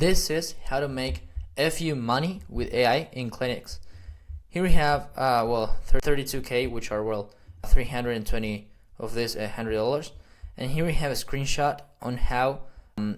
This is how to make FU money with AI in clinics. Here we have 32k, which are 320 of this $100, and here we have a screenshot on how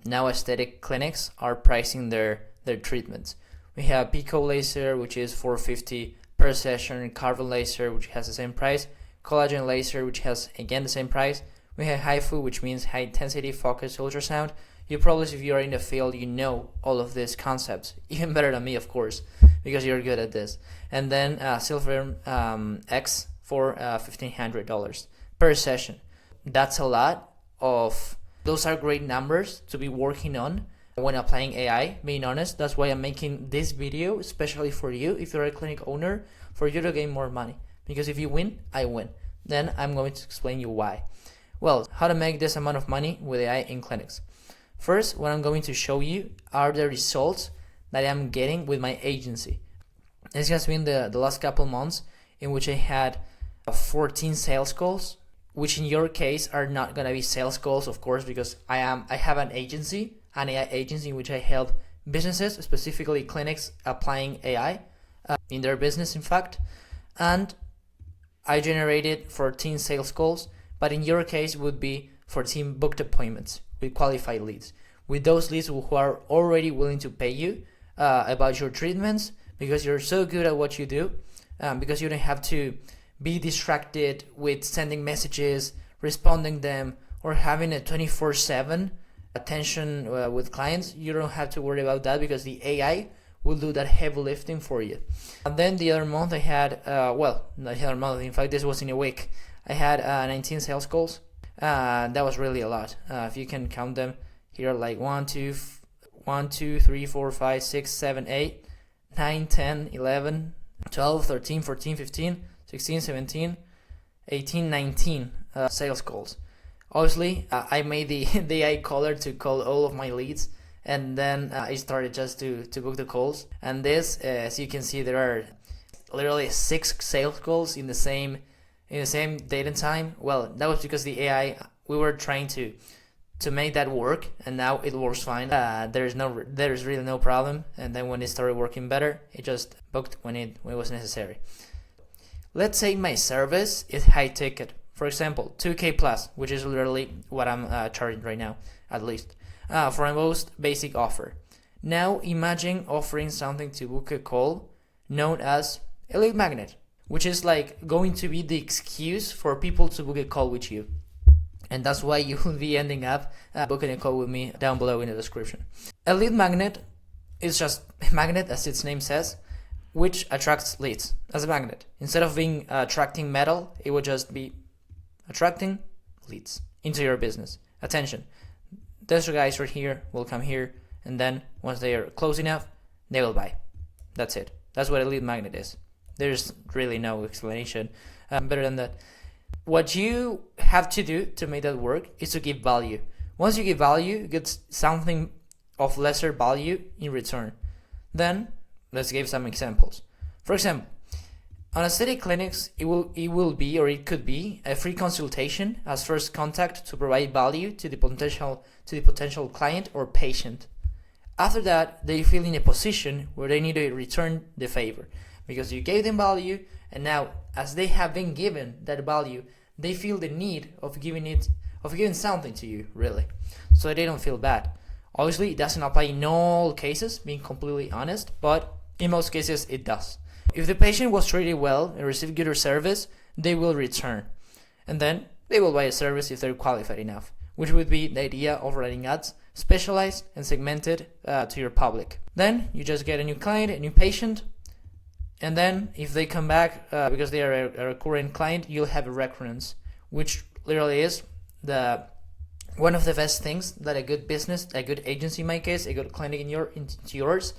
now aesthetic clinics are pricing their treatments. We have Pico laser, which is $450 per session, carbon laser, which has the same price, collagen laser, which has again the same price. We have HIFU, which means high intensity focused ultrasound. You probably, if you are in the field, you know all of these concepts, even better than me, of course, because you're good at this. And then Silver X for $1,500 per session. That's a lot of, those are great numbers to be working on when applying AI, being honest. That's why I'm making this video, especially for you, if you're a clinic owner, for you to gain more money. Because if you win, I win. Then I'm going to explain you why. Well, how to make this amount of money with AI in clinics. First, what I'm going to show you are the results that I'm getting with my agency. This has been the last couple months in which I had 14 sales calls, which in your case are not going to be sales calls, of course, because I have an agency, an AI agency in which I help businesses, specifically clinics, applying AI in their business, in fact. And I generated 14 sales calls, but in your case would be 14 booked appointments with qualified leads, with those leads who are already willing to pay you about your treatments, because you're so good at what you do, because you don't have to be distracted with sending messages, responding them, or having a 24/7 attention with clients. You don't have to worry about that because the AI will do that heavy lifting for you. And then the other month I had, not the other month, in fact this was in a week, I had 19 sales calls. That was really a lot. If you can count them here, like 1, 2, 3, 4, 5, 6, 7, 8, 9, 10, 11, 12, 13, 14, 15, 16, 17, 18, 19 sales calls. Obviously, I made the AI caller to call all of my leads, and then I started just to book the calls. And this, as you can see, there are literally 6 sales calls in the same date and time. Well, that was because the AI, we were trying to make that work, and now it works fine. There's really no problem. And then when it started working better, it just booked when it was necessary. Let's say my service is high ticket, for example 2k plus, which is literally what I'm charging right now, at least for a most basic offer. Now imagine offering something to book a call known as a lead magnet, which is like going to be the excuse for people to book a call with you. And that's why you will be ending up booking a call with me down below in the description. A lead magnet is just a magnet, as its name says, which attracts leads as a magnet. Instead of being attracting metal, it would just be attracting leads into your business. Attention, those guys right here will come here, and then once they are close enough, they will buy. That's it. That's what a lead magnet is. There's really no explanation better than that. What you have to do to make that work is to give value. Once you give value, you get something of lesser value in return. Then let's give some examples. For example, on aesthetic clinics, it will be, or it could be, a free consultation as first contact to provide value to the potential client or patient. After that, they feel in a position where they need to return the favor, because you gave them value, and now as they have been given that value, they feel the need of giving something to you, really, so they don't feel bad. Obviously, it doesn't apply in all cases, being completely honest, but in most cases it does. If the patient was treated well and received good service, they will return, and then they will buy a service if they're qualified enough, which would be the idea of running ads specialized and segmented to your public. Then you just get a new client, a new patient, and then if they come back because they are a recurrent client, you'll have a recurrence, which literally is one of the best things that a good business, a good agency in my case, a good clinic in yours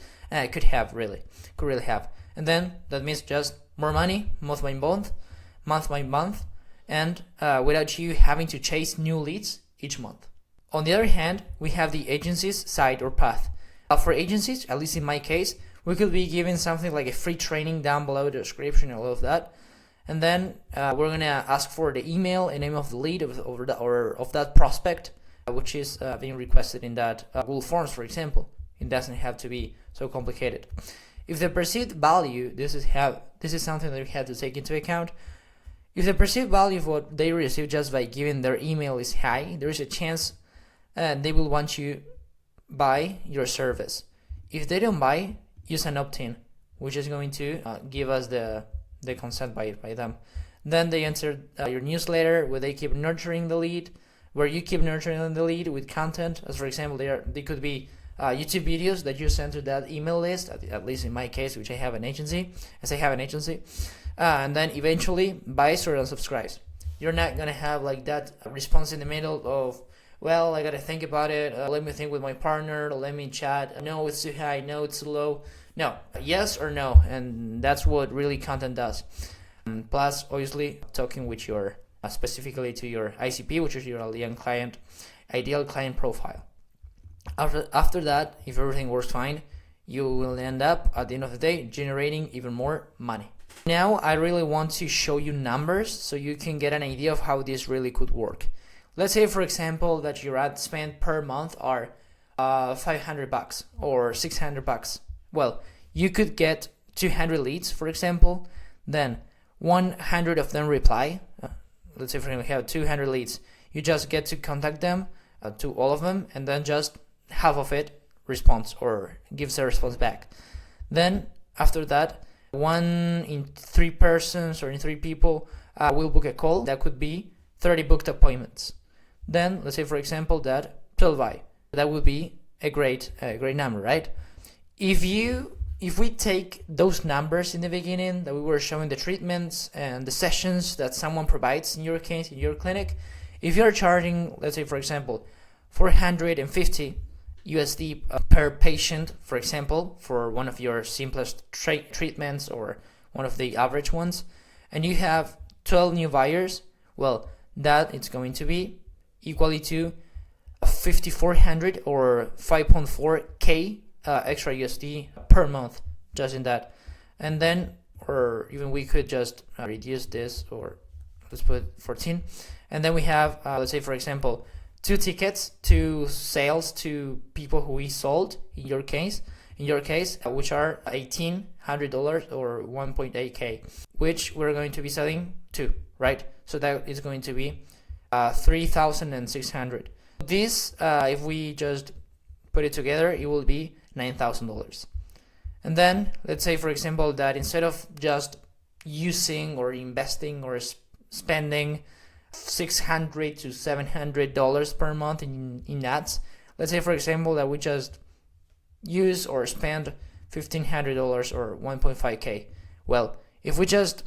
could really have. And then that means just more money month by month, and without you having to chase new leads each month. On the other hand, we have the agency's side or path. For agencies, at least in my case, we could be giving something like a free training down below the description and all of that. And then we're going to ask for the email and name of the lead of that prospect, which is being requested in that Google Forms, for example. It doesn't have to be so complicated. If the perceived value, this is something that we have to take into account. If the perceived value of what they receive just by giving their email is high, there is a chance they will want you buy your service. If they don't buy, use an opt-in, which is going to give us the consent by them. Then they enter your newsletter, where they keep nurturing the lead, where you keep nurturing the lead with content. As for example, they could be YouTube videos that you send to that email list, at least in my case, which I have an agency, and then eventually buys or unsubscribes. You're not gonna have like that response in the middle of, well, I gotta think about it, let me think with my partner, let me chat, no, it's too high, no, it's too low. No, yes or no, and that's what really content does. Plus, obviously, talking with your, specifically to your ICP, which is your ideal client profile. After that, if everything works fine, you will end up, at the end of the day, generating even more money. Now, I really want to show you numbers so you can get an idea of how this really could work. Let's say, for example, that your ad spend per month are $500 or $600. Well, you could get 200 leads, for example, then 100 of them reply. Let's say, for example, you have 200 leads. You just get to contact them, to all of them, and then just half of it responds or gives a response back. Then, after that, 1 in 3 persons or in 3 people will book a call. That could be 30 booked appointments. Then, let's say, for example, that 12 buy. That would be a great number, right? If we take those numbers in the beginning that we were showing, the treatments and the sessions that someone provides in your case, in your clinic, if you're charging, let's say, for example, $450 USD per patient, for example, for one of your simplest treatments or one of the average ones, and you have 12 new buyers, well, that it's going to be equally to 5,400 or 5.4K extra USD per month, just in that. And then, or even we could just reduce this, or let's put 14, and then we have let's say, for example, 2 tickets to sales to people who we sold in your case, which are $1,800 or 1.8K, which we're going to be selling 2, right? So that is going to be 3,600. This, if we just put it together, it will be $9,000. And then let's say, for example, that instead of just using or investing or spending $600 to $700 per month in ads, let's say, for example, that we just use or spend $1,500 or 1.5K. Well, if we just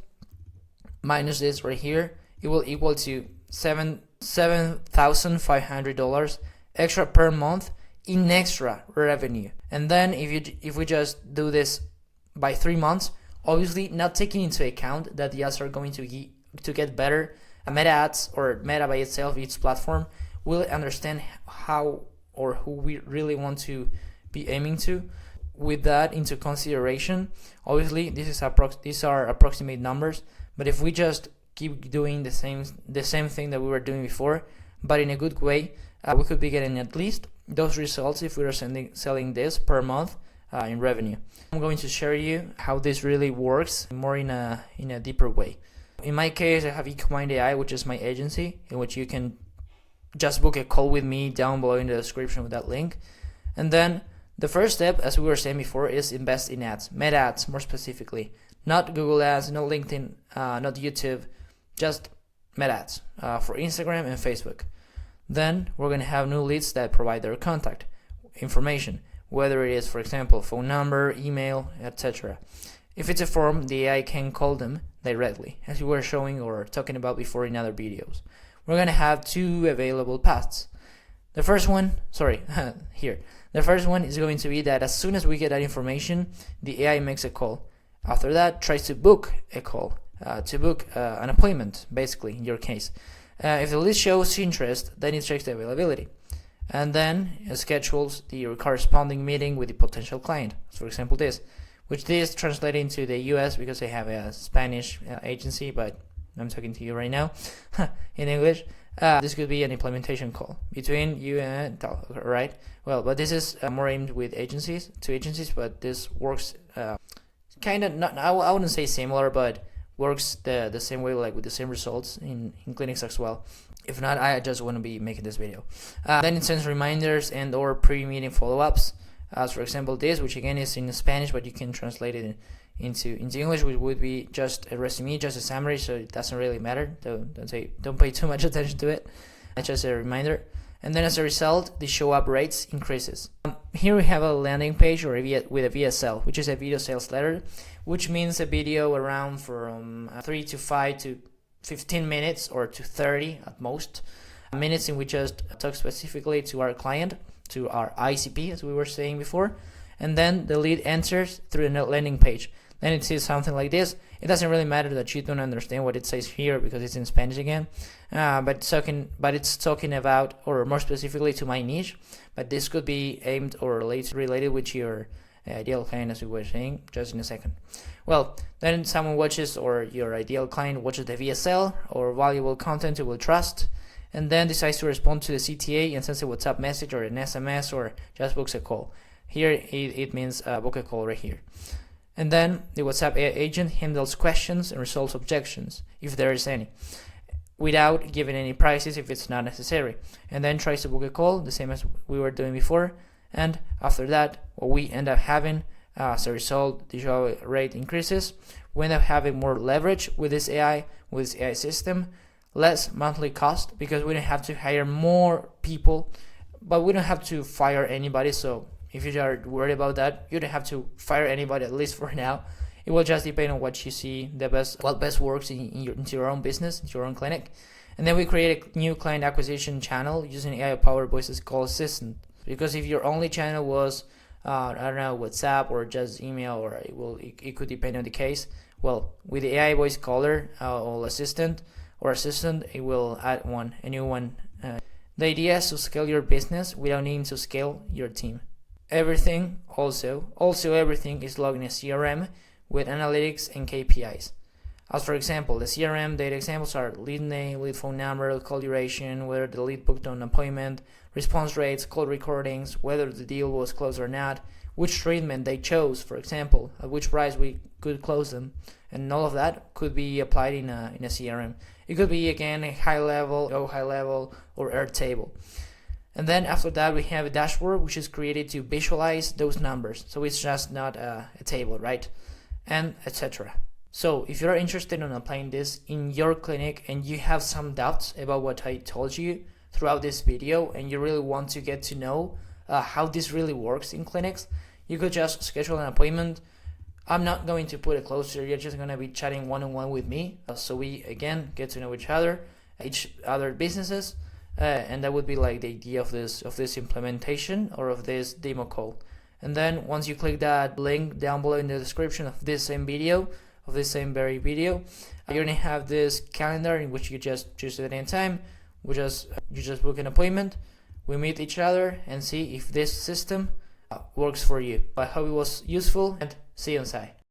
minus this right here, it will equal to $7,500 extra per month in extra revenue. And then if we just do this by 3 months, obviously not taking into account that the ads are going to get better. Meta ads or Meta by itself, each platform will understand how or who we really want to be aiming to. With that into consideration, obviously these are approximate numbers, but if we just keep doing the same thing that we were doing before, but in a good way, we could be getting at least those results if we are selling this per month in revenue. I'm going to share you how this really works more in a deeper way. In my case, I have Ecomind AI, which is my agency, in which you can just book a call with me down below in the description with that link. And then the first step, as we were saying before, is invest in ads, Meta ads more specifically, not Google ads, not LinkedIn, not YouTube, just Meta ads for Instagram and Facebook. Then we're going to have new leads that provide their contact information, whether it is, for example, phone number, email, etc. If it's a form, the AI can call them directly, as we were showing or talking about before in other videos. We're going to have 2 available paths. The first one is going to be that as soon as we get that information, the AI makes a call. After that, tries to book a call, to book an appointment, basically, in your case. If the lead shows interest, then it checks the availability. And then it schedules the corresponding meeting with the potential client. So for example, which this translates into the US because I have a Spanish agency, but I'm talking to you right now in English. this could be an implementation call between you and Talk, right? Well, but this is more aimed with agencies, but this works kind of not. I wouldn't say similar, but works the same way, like with the same results in clinics as well. If not, I just wouldn't be making this video. Then it sends reminders and or pre-meeting follow-ups. As for example, this, which again is in Spanish, but you can translate it into English, which would be just a resume, just a summary, so it doesn't really matter. Don't pay too much attention to it. It's just a reminder. And then as a result, the show up rates increases. Here we have a landing page with a VSL, which is a video sales letter, which means a video around from 3 to 5 to 15 minutes or to 30 at most minutes, in which we just talk specifically to our client, to our ICP, as we were saying before, and then the lead enters through the landing page. Then it says something like this. It doesn't really matter that you don't understand what it says here because it's in Spanish again, but it's talking about, or more specifically to my niche, but this could be aimed or related with your ideal client, as we were saying just in a second. Well, then someone watches, or your ideal client watches the VSL or valuable content you will trust, and then decides to respond to the CTA and sends a WhatsApp message or an SMS or just books a call. Here it means book a call right here. And then the WhatsApp agent handles questions and resolves objections, if there is any, without giving any prices if it's not necessary, and then tries to book a call, the same as we were doing before. And after that, what we end up having as a result, the show rate increases. We end up having more leverage with this AI system, less monthly cost because we don't have to hire more people, but we don't have to fire anybody. So if you are worried about that, you don't have to fire anybody, at least for now. It will just depend on what you see what best works into your own business, into your own clinic. And then we create a new client acquisition channel using AI-powered voices called Assistant. Because if your only channel was, I don't know, WhatsApp or just email, or it could depend on the case. Well, with the AI voice caller or assistant, it will add a new one. The idea is to scale your business without needing to scale your team. Everything everything is logged in a CRM with analytics and KPIs. As for example, the CRM data examples are lead name, lead phone number, call duration, whether the lead booked an appointment, response rates, call recordings, whether the deal was closed or not, which treatment they chose, for example, at which price we could close them, and all of that could be applied in a CRM. It could be, again, a high level, or Airtable. And then after that, we have a dashboard which is created to visualize those numbers. So it's just not a table, right? And etc. So if you're interested in applying this in your clinic and you have some doubts about what I told you throughout this video, and you really want to get to know how this really works in clinics, you could just schedule an appointment. I'm not going to put it closer. You're just going to be chatting one-on-one with me. So we, again, get to know each other businesses. And that would be like the idea of this implementation or of this demo call. And then once you click that link down below in the description of this same video, you're gonna have this calendar in which you just choose the date and time. You just book an appointment. We meet each other and see if this system works for you. I hope it was useful, and see you inside.